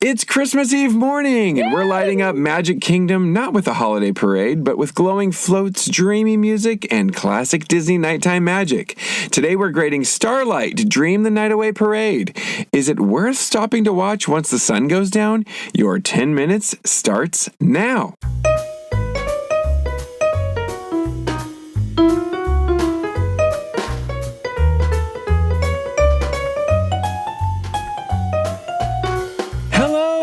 It's Christmas Eve morning, and we're lighting up Magic Kingdom not with a holiday parade, but with glowing floats, dreamy music, and classic Disney nighttime magic. Today we're grading Starlight, Dream the Night Away Parade. Is it worth stopping to watch once the sun goes down? Your 10 minutes starts now.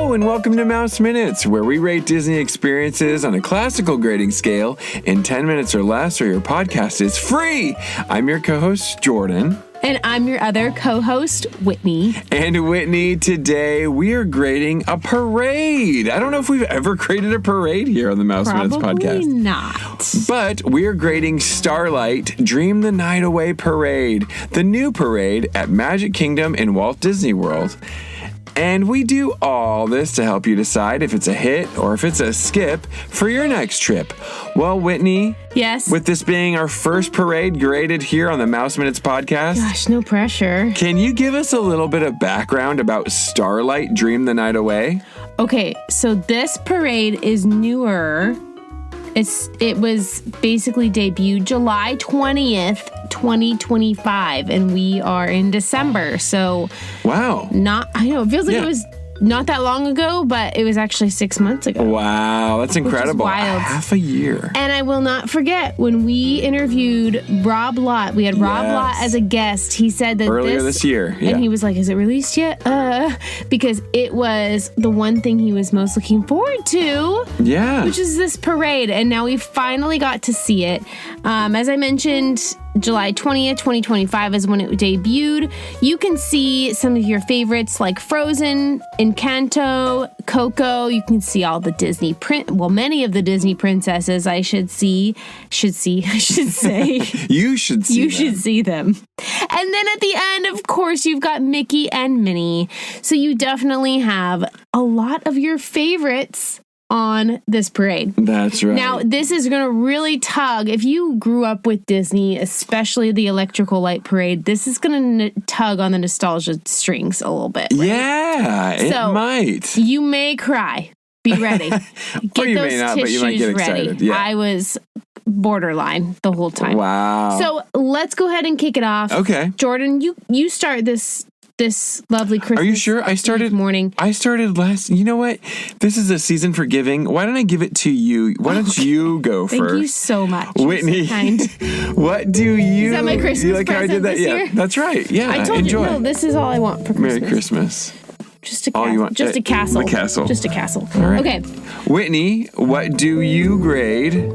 And welcome to Mouse Minutes, where we rate Disney experiences on a classical grading scale in 10 minutes or less, or your podcast is free. I'm your co-host, Jordan. And I'm your other co-host, Whitney. And Whitney, today we are grading a parade. I don't know if we've ever graded a parade here on the Mouse Minutes podcast. Probably not. But we are grading Starlight, Dream the Night Away Parade, the new parade at Magic Kingdom in Walt Disney World. And we do all this to help you decide if it's a hit or if it's a skip for your next trip. Well, Whitney. Yes? With this being our first parade graded here on the Mouse Minutes podcast. Gosh, no pressure. Can you give us a little bit of background about Starlight, Dream the Night Away? Okay, so this parade is newer. It was basically debuted July 20th, 2025, and we are in December. So, wow. I know, it feels like it was not that long ago, but it was actually 6 months ago. Wow, that's incredible. Wild. Half a year. And I will not forget when we interviewed Rob Lott. We had Rob Lott as a guest. He said that earlier this year. Yeah. And he was like, is it released yet? Because it was the one thing he was most looking forward to. Yeah. Which is this parade. And now we finally got to see it. As I mentioned, July 20th, 2025 is when it debuted. You can see some of your favorites like Frozen, Encanto, Coco. You can see all the Disney many of the Disney princesses I should say. You should see them. And then at the end, of course, you've got Mickey and Minnie. So you definitely have a lot of your favorites on this parade. That's right. Now, this is going to really tug. If you grew up with Disney, especially the Electrical Light Parade, this is going to tug on the nostalgia strings a little bit. Right? Yeah, it might. You may cry. Be ready. Get you those may not, tissues but you might get excited. ready. Yeah. I was borderline the whole time. Wow. So let's go ahead and kick it off. Okay. Jordan, you start this lovely Christmas. Are you sure? Morning. I started last. You know what? This is a season for giving. Why don't I give it to you? Why don't you go first? Thank you so much, Whitney. So what do you? Is that my Christmas you like present how I did that? this year? That's right. Yeah, I told enjoy. you. No, this is all I want for Christmas. Merry Christmas. Just a All castle. you want? Just a castle. A castle. Just a castle. All right. Okay. Whitney, what do you grade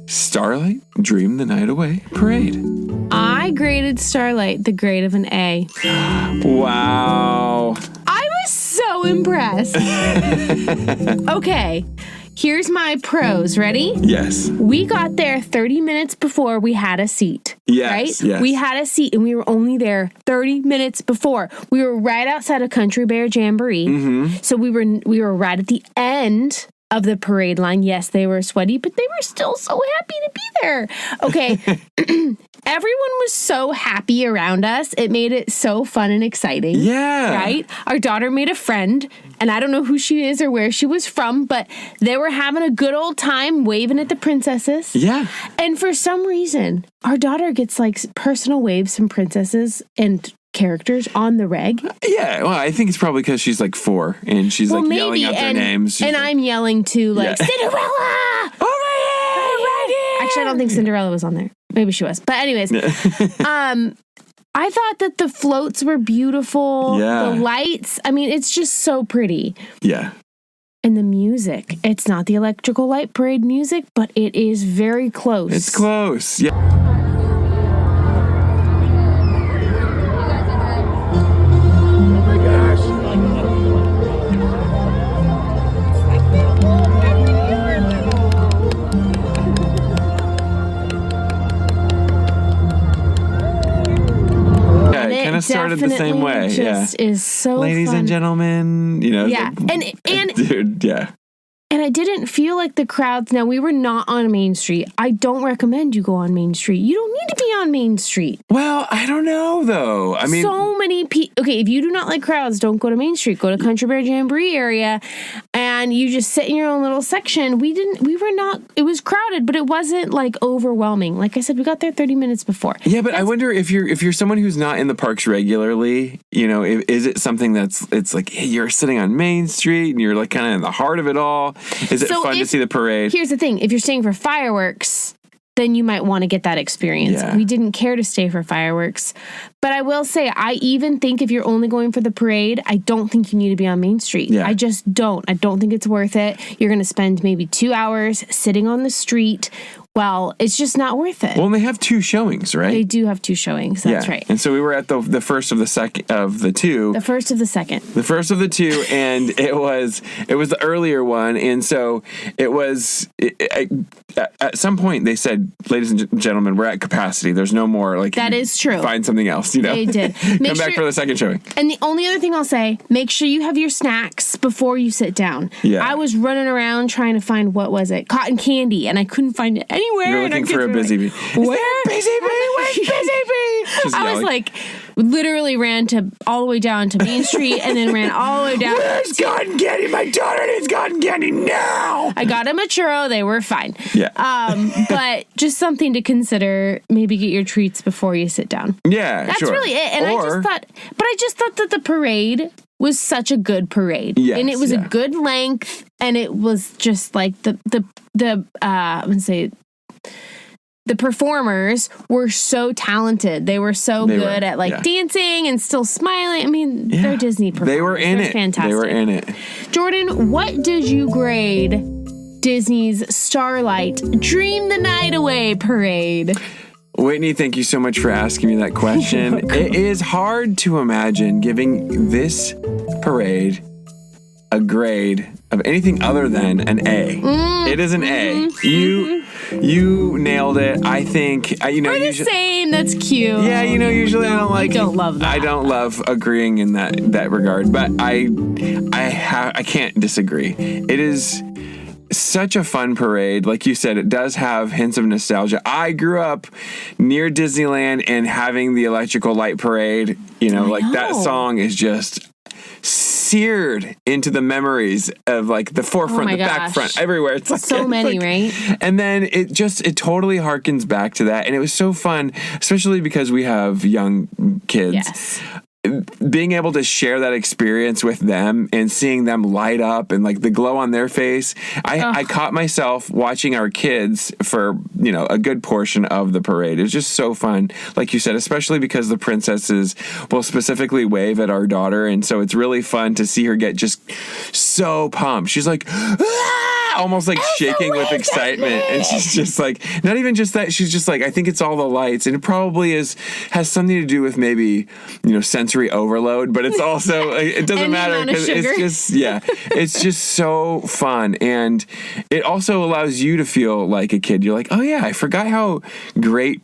Starlight, Dream the Night Away Parade? I graded Starlight the grade of an A. Wow. I was so impressed. Okay. Here's my pros. Ready? Yes. We got there 30 minutes before we had a seat. Yes. Right? Yes. We had a seat and we were only there 30 minutes before. We were right outside of Country Bear Jamboree. Mm-hmm. So we were right at the end of the parade line. Yes, they were sweaty, but they were still so happy to be there. Okay. Everyone was so happy around us. It made it so fun and exciting. Yeah. Right? Our daughter made a friend, and I don't know who she is or where she was from, but they were having a good old time waving at the princesses. Yeah. And for some reason, our daughter gets like personal waves from princesses and characters on the reg. Yeah, well, I think it's probably because she's like 4 and she's like yelling out their names. And I'm yelling too, like, Cinderella! Over here! Right here! Actually, I don't think Cinderella was on there. Maybe she was. But anyways, I thought that the floats were beautiful. Yeah. The lights. I mean, it's just so pretty. Yeah. And the music. It's not the Electrical Light Parade music, but it is very close. It's close. Yeah. Kind of started the same way. Just is so Ladies fun. and gentlemen, Yeah. And dude, yeah. And I didn't feel like the crowds. Now, we were not on Main Street. I don't recommend you go on Main Street. You don't need to be on Main Street. Well, I don't know, though. I mean, so many people. Okay, if you do not like crowds, don't go to Main Street. Go to Country Bear Jamboree area, and you just sit in your own little section. We were not. It was crowded, but it wasn't like overwhelming. Like I said, we got there 30 minutes before. Yeah, but I wonder if you're someone who's not in the parks regularly. Is it something it's like, hey, you're sitting on Main Street and you're like kind of in the heart of it all? Is it fun to see the parade? Here's the thing. If you're staying for fireworks, then you might want to get that experience. Yeah. We didn't care to stay for fireworks. But I will say, I even think if you're only going for the parade, I don't think you need to be on Main Street. Yeah. I just don't. I don't think it's worth it. You're going to spend maybe 2 hours sitting on the street. Well, it's just not worth it. Well, and they have 2 showings, right? They do have 2 showings. That's right. And so we were at the first of the second of the 2. The first of the second. The first of the 2, and it was the earlier one, and so it was. At some point, they said, "Ladies and gentlemen, we're at capacity. There's no more." Like that is true. Find something else. They did. Come back for the second showing. And the only other thing I'll say: make sure you have your snacks before you sit down. Yeah. I was running around trying to find cotton candy, and I couldn't find it anywhere. You're looking for a busy bee. Where? Busy bee? Where's busy bee? I was like, literally ran all the way down to Main Street, and then ran all the way down. Where's cotton candy? My daughter needs cotton candy now. I got them a churro. They were fine. Yeah. But just something to consider. Maybe get your treats before you sit down. Yeah, that's really it. And I just thought that the parade was such a good parade. Yes, and it was a good length, and it was just like the performers were so talented. They were so good at dancing and still smiling. I mean, they're Disney performers. They were in it. Fantastic. They were in it. Jordan, what did you grade Disney's Starlight Dream the Night Away parade? Whitney, thank you so much for asking me that question. It is hard to imagine giving this parade a grade of anything other than an A. It is an A. You nailed it. I think we're the same. That's cute. Yeah, usually I don't love that. I don't love agreeing in that regard, but I can't disagree. It is such a fun parade. Like you said, it does have hints of nostalgia. I grew up near Disneyland, and having the electrical light parade, that song is just seared into the memories of like the forefront, the back, front, everywhere. It's like so many, right? And then it totally harkens back to that, and it was so fun, especially because we have young kids. Yes. Being able to share that experience with them and seeing them light up and like the glow on their face. I caught myself watching our kids for, a good portion of the parade. It was just so fun. Like you said, especially because the princesses will specifically wave at our daughter. And so it's really fun to see her get just so pumped. She's like, almost like shaking with excitement. And she's just like, not even just that. She's just like, I think it's all the lights. And it probably has something to do with maybe, sensory overload, but it's also it doesn't matter because it's just so fun, and it also allows you to feel like a kid. You're like, oh yeah, I forgot how great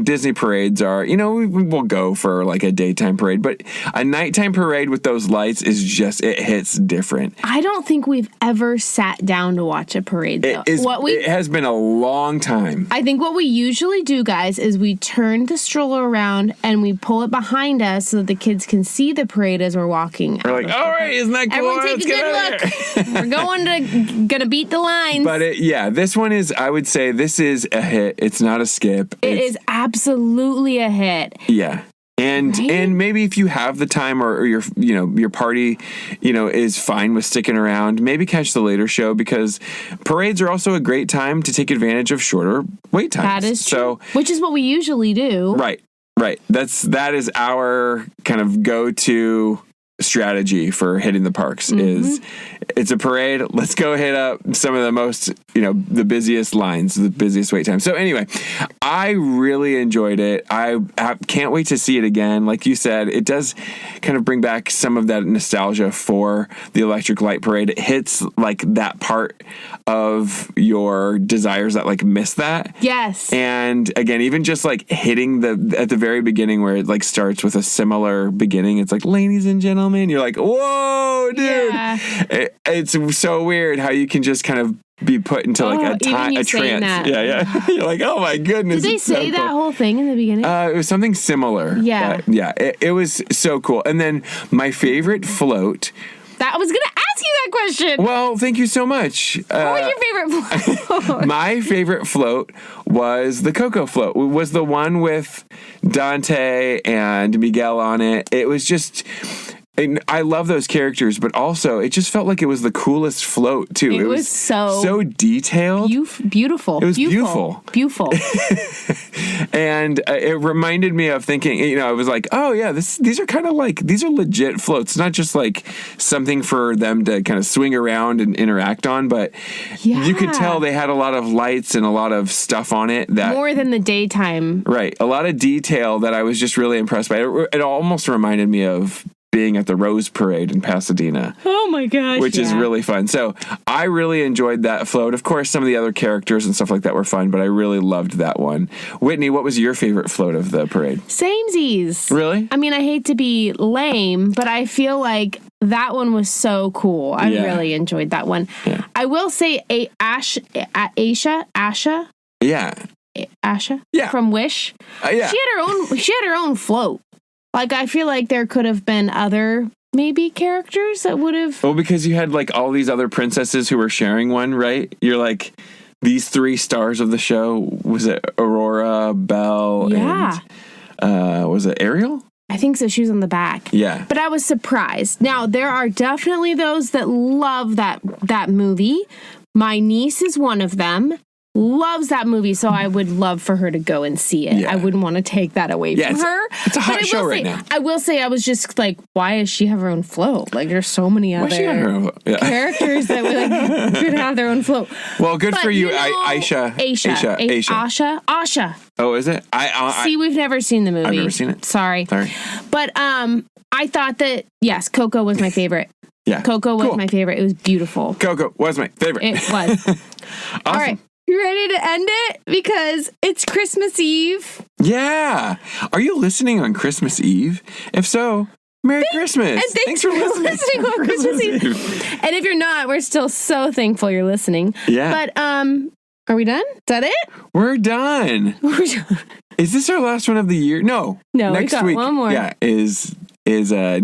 Disney parades are. We'll go for like a daytime parade, but a nighttime parade with those lights is just, it hits different. I don't think we've ever sat down to watch a parade, though. It has been a long time. I think what we usually do, guys, is we turn the stroller around and we pull it behind us so that the kids can see the parade as we're walking. We're like, all right, isn't that cool? Everyone take a good look. We're gonna beat the lines. But this one is, I would say this is a hit. It's not a skip. It is absolutely a hit. Yeah. And maybe if you have the time or your party, is fine with sticking around, maybe catch the later show, because parades are also a great time to take advantage of shorter wait times. That is true. Which is what we usually do. Right. That is our kind of go-to strategy for hitting the parks. Is it's a parade, let's go hit up some of the most the busiest lines, the busiest wait times. So anyway, I really enjoyed it. I can't wait to see it again. Like you said, it does kind of bring back some of that nostalgia for the electric light parade. It hits like that part of your desires that like miss that. Yes. And again, even just like hitting at the very beginning where it like starts with a similar beginning, it's like, ladies and gentlemen, gentleman. You're like, whoa, dude. Yeah. It's so weird how you can just kind of be put into like a trance. That. Yeah. You're like, oh my goodness. Did they say that whole thing in the beginning? It was something similar. Yeah. It was so cool. And then my favorite float. I was going to ask you that question. Well, thank you so much. What was your favorite float? My favorite float was the Coco float. It was the one with Dante and Miguel on it. It was just... And I love those characters, but also it just felt like it was the coolest float too. It was so detailed, beautiful. It was beautiful. And it reminded me of thinking. I was like, oh yeah, these are kind of like these are legit floats. It's not just like something for them to kind of swing around and interact on, but you could tell they had a lot of lights and a lot of stuff on it that more than the daytime. Right, a lot of detail that I was just really impressed by. It almost reminded me of being at the Rose Parade in Pasadena. Oh my gosh. Which is really fun. So I really enjoyed that float. Of course, some of the other characters and stuff like that were fun, but I really loved that one. Whitney, what was your favorite float of the parade? Samesies. Really? I mean, I hate to be lame, but I feel like that one was so cool. I really enjoyed that one. Yeah. I will say Asha? Yeah. Asha? Yeah. From Wish. Yeah. She had her own float. Like, I feel like there could have been other, maybe, characters that would have... Well, because you had, like, all these other princesses who were sharing one, right? You're like, these 3 stars of the show, was it Aurora, Belle, and... was it Ariel? I think so. She was on the back. Yeah. But I was surprised. Now, there are definitely those that love that movie. My niece is one of them. Loves that movie, so I would love for her to go and see it. I wouldn't want to take that away from her. It's a hot show right now. I will say, I was just like, why does she have her own float? Like, there's so many other characters that would, like, could have their own float. Well, good for you, Asha. Oh, is it? See, we've never seen the movie. I've never seen it. Sorry. But I thought that, yes, Coco was my favorite. Yeah. Coco was my favorite. It was beautiful. Coco was my favorite. It was. Awesome. All right. You ready to end it? Because it's Christmas Eve. Yeah. Are you listening on Christmas Eve? If so, Merry Christmas. And thanks for listening on Christmas Eve. And if you're not, we're still so thankful you're listening. Yeah. But are we done? Is that it? We're done. Is this our last one of the year? No. Next we got week. One more. Yeah, is New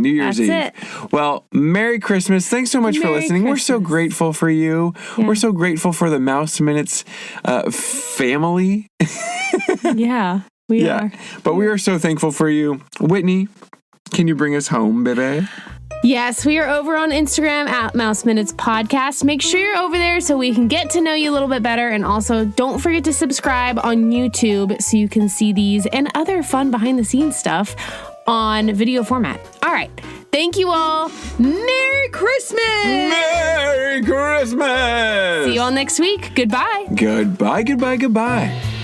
Year's Eve. That's it. Well, Merry Christmas. Thanks so much for listening. Christmas. We're so grateful for you. Yeah. We're so grateful for the Mouse Minutes family. Yeah, we are. But we are so thankful for you. Whitney, can you bring us home, baby? Yes, we are over on Instagram at Mouse Minutes Podcast. Make sure you're over there so we can get to know you a little bit better. And also, don't forget to subscribe on YouTube so you can see these and other fun behind-the-scenes stuff on video format. All right. Thank you all. Merry Christmas! Merry Christmas! See you all next week. Goodbye. Goodbye.